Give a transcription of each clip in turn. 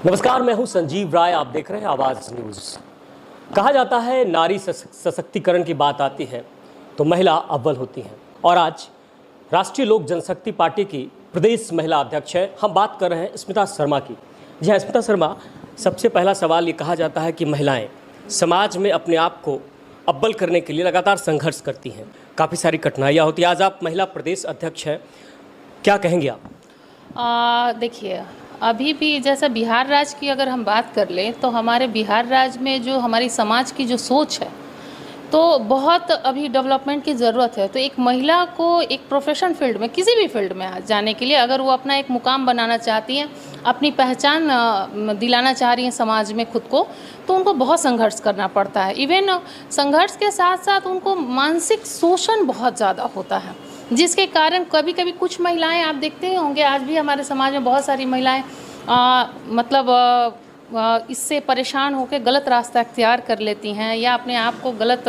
नमस्कार, मैं हूं संजीव राय। आप देख रहे हैं आवाज न्यूज। कहा जाता है नारी सशक्तिकरण की बात आती है तो महिला अव्वल होती हैं। और आज राष्ट्रीय लोक जनशक्ति पार्टी की प्रदेश महिला अध्यक्ष है। हम बात कर रहे हैं स्मिता शर्मा की। जी हाँ स्मिता शर्मा, सबसे पहला सवाल ये कहा जाता है कि महिलाएं समाज में अपने आप को अव्वल करने के लिए लगातार संघर्ष करती हैं, काफ़ी सारी कठिनाइयाँ होती हैं। आज आप महिला प्रदेश अध्यक्ष हैं, क्या कहेंगे आप? देखिए, अभी भी जैसा बिहार राज्य की अगर हम बात कर लें तो हमारे बिहार राज्य में जो हमारी समाज की जो सोच है तो बहुत अभी डेवलपमेंट की ज़रूरत है। तो एक महिला को एक प्रोफेशन फील्ड में, किसी भी फील्ड में जाने के लिए अगर वो अपना एक मुकाम बनाना चाहती हैं, अपनी पहचान दिलाना चाह रही हैं समाज में खुद को, तो उनको बहुत संघर्ष करना पड़ता है। इवन संघर्ष के साथ साथ उनको मानसिक शोषण बहुत ज़्यादा होता है, जिसके कारण कभी कभी कुछ महिलाएं, आप देखते होंगे आज भी हमारे समाज में बहुत सारी महिलाएं इससे परेशान होकर गलत रास्ता अख्तियार कर लेती हैं या अपने आप को गलत।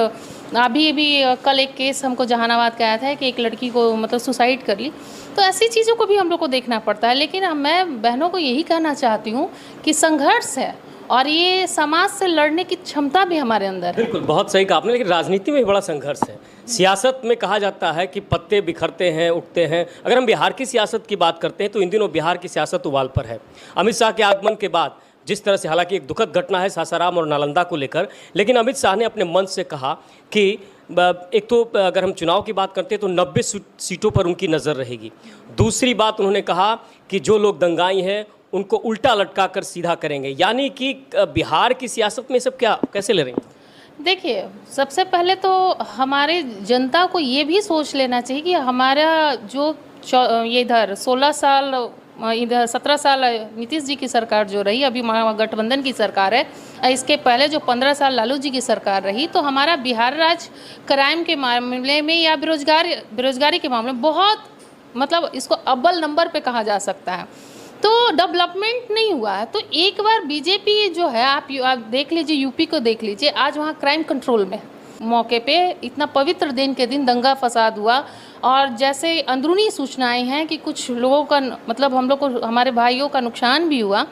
अभी भी कल एक केस हमको जहानाबाद का आया था कि एक लड़की को सुसाइड कर ली। तो ऐसी चीज़ों को भी हम लोग को देखना पड़ता है। लेकिन मैं बहनों को यही कहना चाहती हूँ कि संघर्ष है और ये समाज से लड़ने की क्षमता भी हमारे अंदर है। बिल्कुल, बहुत सही कहा आपने। लेकिन राजनीति में भी बड़ा संघर्ष है। सियासत में कहा जाता है कि पत्ते बिखरते हैं, उठते हैं। अगर हम बिहार की सियासत की बात करते हैं तो इन दिनों बिहार की सियासत उबाल पर है। अमित शाह के आगमन के बाद जिस तरह से, हालांकि एक दुखद घटना है सासाराम और नालंदा को लेकर, लेकिन अमित शाह ने अपने मन से कहा कि एक तो अगर हम चुनाव की बात करते हैं तो 90 सीटों पर उनकी नज़र रहेगी। दूसरी बात उन्होंने कहा कि जो लोग दंगाई हैं उनको उल्टा लटका कर सीधा करेंगे। यानी कि बिहार की सियासत में सब क्या कैसे ले रही हैं? देखिए, सबसे पहले तो हमारे जनता को ये भी सोच लेना चाहिए कि हमारा जो ये इधर 16 साल, इधर 17 साल नीतीश जी की सरकार जो रही, अभी गठबंधन की सरकार है, इसके पहले जो 15 साल लालू जी की सरकार रही, तो हमारा बिहार राज्य क्राइम के मामले में या बेरोजगारी के मामले में बहुत इसको अव्वल नंबर पे कहा जा सकता है। तो डेवलपमेंट नहीं हुआ है। तो एक बार बीजेपी जो है, आप देख लीजिए, यूपी को देख लीजिए, आज वहाँ क्राइम कंट्रोल में मौके पे इतना पवित्र दिन के दिन दंगा फसाद हुआ। और जैसे अंदरूनी सूचनाएं हैं कि कुछ लोगों का हम लोग को, हमारे भाइयों का नुकसान भी हुआ,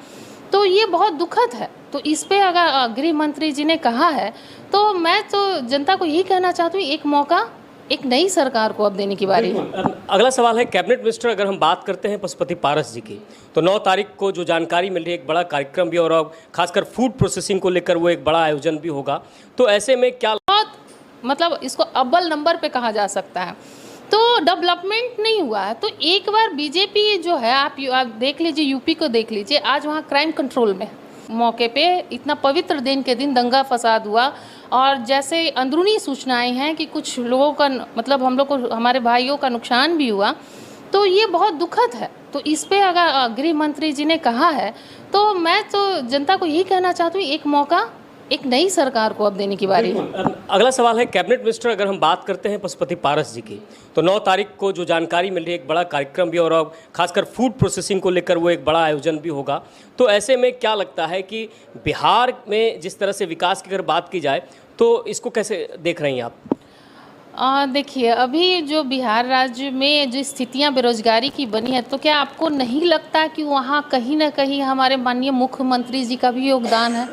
तो ये बहुत दुखद है। तो इस पे अगर गृह मंत्री जी ने कहा है तो मैं तो जनता को यही कहना चाहती हूँ, एक मौका एक नई सरकार को अब देने की बारी है। अगला सवाल है कैबिनेट मिनिस्टर। अगर हम बात करते हैं पशुपति पारस जी की, तो 9 तारीख को जो जानकारी मिल रही है, एक बड़ा कार्यक्रम भी और खासकर फूड प्रोसेसिंग को लेकर वो एक बड़ा आयोजन भी होगा। तो ऐसे में क्या बहुत इसको अव्वल नंबर पे कहा जा सकता है। तो डेवलपमेंट नहीं हुआ है। तो एक बार बीजेपी जो है, आप देख लीजिए, यूपी को देख लीजिए, आज वहाँ क्राइम कंट्रोल में मौके पे इतना पवित्र दिन के दिन दंगा फसाद हुआ। और जैसे अंदरूनी सूचनाएं हैं कि कुछ लोगों का हम लोग को, हमारे भाइयों का नुकसान भी हुआ, तो ये बहुत दुखद है। तो इस पे अगर गृह मंत्री जी ने कहा है तो मैं तो जनता को यही कहना चाहती हूँ, एक मौका एक नई सरकार को अब देने की बारी है। अगला सवाल है कैबिनेट मिनिस्टर। अगर हम बात करते हैं पशुपति पारस जी की, तो 9 तारीख को जो जानकारी मिल रही है, एक बड़ा कार्यक्रम भी और खासकर फूड प्रोसेसिंग को लेकर वो एक बड़ा आयोजन भी होगा। तो ऐसे में क्या लगता है कि बिहार में जिस तरह से विकास की अगर बात की जाए तो इसको कैसे देख रही हैं आप? देखिए, अभी जो बिहार राज्य में जो स्थितियां बेरोजगारी की बनी है, तो क्या आपको नहीं लगता कि वहाँ कहीं ना कहीं हमारे माननीय मुख्यमंत्री जी का भी योगदान है?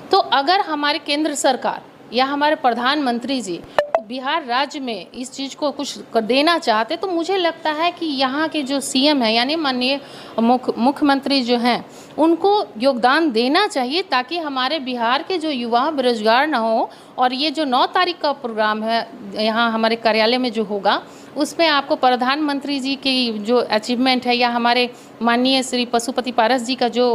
तो अगर हमारे केंद्र सरकार या हमारे प्रधानमंत्री जी बिहार राज्य में इस चीज़ को कुछ कर देना चाहते, तो मुझे लगता है कि यहाँ के जो सीएम हैं, यानी माननीय मुख्यमंत्री जो हैं, उनको योगदान देना चाहिए, ताकि हमारे बिहार के जो युवा बेरोजगार ना हो। और ये जो 9 तारीख का प्रोग्राम है यहाँ हमारे कार्यालय में जो होगा, उसमें आपको प्रधानमंत्री जी की जो अचीवमेंट है या हमारे माननीय श्री पशुपति पारस जी का जो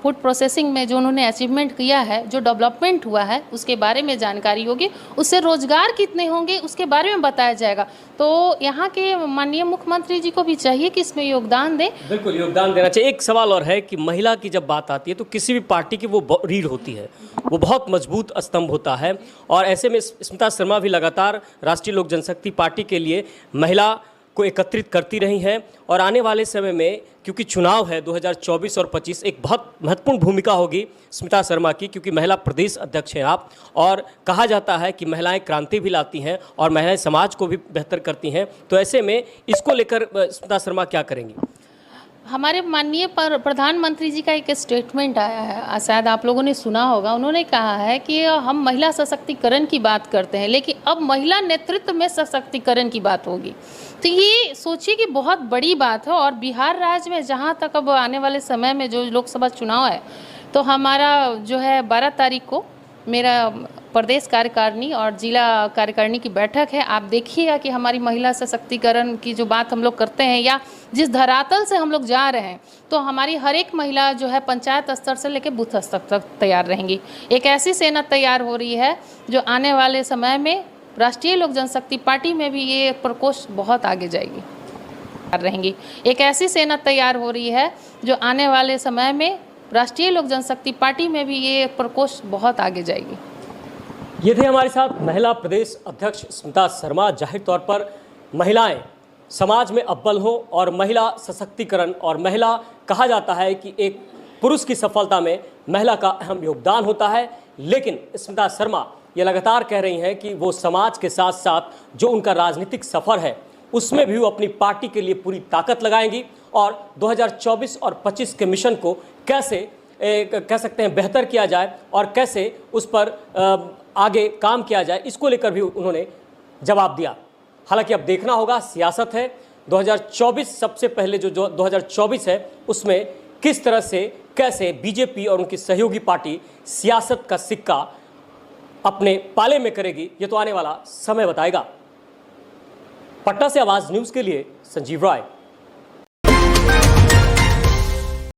फूड प्रोसेसिंग में जो उन्होंने अचीवमेंट किया है, जो डेवलपमेंट हुआ है, उसके बारे में जानकारी होगी। उससे रोजगार कितने होंगे उसके बारे में बताया जाएगा। तो यहाँ के माननीय मुख्यमंत्री जी को भी चाहिए कि इसमें योगदान दें। बिल्कुल योगदान देना चाहिए। एक सवाल और है कि महिला की जब बात आती है तो किसी भी पार्टी की वो रीढ़ होती है, वो बहुत मजबूत स्तंभ होता है। और ऐसे में स्मिता शर्मा भी लगातार राष्ट्रीय लोक जनशक्ति पार्टी के लिए महिला को एकत्रित करती रही हैं। और आने वाले समय में, क्योंकि चुनाव है 2024 और 25, एक बहुत महत्वपूर्ण भूमिका होगी स्मिता शर्मा की, क्योंकि महिला प्रदेश अध्यक्ष हैं आप। और कहा जाता है कि महिलाएं क्रांति भी लाती हैं और महिलाएं समाज को भी बेहतर करती हैं। तो ऐसे में इसको लेकर स्मिता शर्मा क्या करेंगी? हमारे माननीय प्रधानमंत्री जी का एक स्टेटमेंट आया है, शायद आप लोगों ने सुना होगा। उन्होंने कहा है कि हम महिला सशक्तिकरण की बात करते हैं, लेकिन अब महिला नेतृत्व में सशक्तिकरण की बात होगी। तो ये सोचिए कि बहुत बड़ी बात है। और बिहार राज्य में जहाँ तक अब आने वाले समय में जो लोकसभा चुनाव है, तो हमारा जो है 12 तारीख को मेरा प्रदेश कार्यकारिणी और जिला कार्यकारिणी की बैठक है। आप देखिएगा कि हमारी महिला सशक्तिकरण की जो बात हम लोग करते हैं या जिस धरातल से हम लोग जा रहे हैं, तो हमारी हर एक महिला जो है पंचायत स्तर से लेकर बूथ स्तर तक तैयार रहेंगी। एक ऐसी सेना तैयार हो रही है जो आने वाले समय में राष्ट्रीय लोक जनशक्ति पार्टी में भी ये प्रकोष्ठ बहुत आगे जाएगी रहेंगी। एक ऐसी सेना तैयार हो रही है जो आने वाले समय में राष्ट्रीय लोक जनशक्ति पार्टी में भी ये प्रकोष्ठ बहुत आगे जाएगी। ये थे हमारे साथ महिला प्रदेश अध्यक्ष स्मिता शर्मा। जाहिर तौर पर महिलाएं समाज में अव्वल हो और महिला सशक्तिकरण और महिला कहा जाता है कि एक पुरुष की सफलता में महिला का अहम योगदान होता है। लेकिन स्मिता शर्मा ये लगातार कह रही हैं कि वो समाज के साथ साथ जो उनका राजनीतिक सफ़र है उसमें भी वो अपनी पार्टी के लिए पूरी ताकत लगाएंगी और 2024 और 25 के मिशन को कैसे कह सकते हैं बेहतर किया जाए और कैसे उस पर आगे काम किया जाए, इसको लेकर भी उन्होंने जवाब दिया। हालांकि अब देखना होगा, सियासत है 2024, सबसे पहले जो 2024 है उसमें किस तरह से कैसे बीजेपी और उनकी सहयोगी पार्टी सियासत का सिक्का अपने पाले में करेगी, ये तो आने वाला समय बताएगा। पटना से आवाज़ न्यूज़ के लिए संजीव राय।